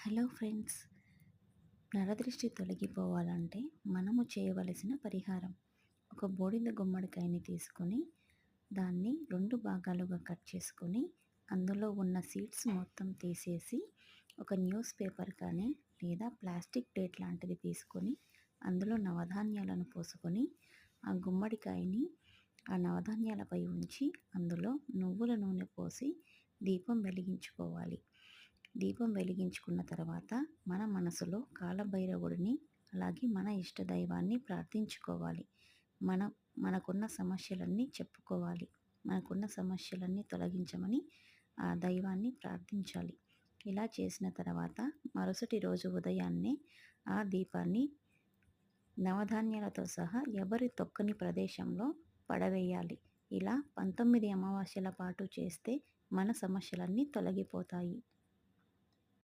Hello friends, నరదృష్టి తొలగిపోవాలంటే మనము చేయవలసిన పరిహారం. ఒక బూడిద గుమ్మడికాయని తీసుకొని దాన్ని 2 భాగాలుగా కట్ చేసుకొని అందులో ఉన్న సీడ్స్ మొత్తం తీసేసి ఒక న్యూస్ పేపర్ కానీ లేదా ప్లాస్టిక్ ప్లేట్ లాంటిది తీసుకొని అందులో నవధాన్యాలను పోసుకొని ఆ గుమ్మడికాయని ఆ నవధాన్యాలపై ఉంచి అందులో నువ్వుల నూనె పోసి దీపం వెలిగించుకోవాలి. దీపం వెలిగించుకున్న తర్వాత మన మనసులో కాలభైరవుడిని అలాగే మన ఇష్టదైవాన్ని ప్రార్థించుకోవాలి. మన మనకున్న సమస్యలన్నీ చెప్పుకోవాలి. మనకున్న సమస్యలన్నీ తొలగించమని ఆ దైవాన్ని ప్రార్థించాలి. ఇలా చేసిన తర్వాత మరుసటి రోజు ఉదయాన్నే ఆ దీపాన్ని నవధాన్యాలతో సహా ఎవరి తొక్కని ప్రదేశంలో పడవేయాలి. ఇలా 19 అమావాస్యల పాటు చేస్తే మన సమస్యలన్నీ తొలగిపోతాయి.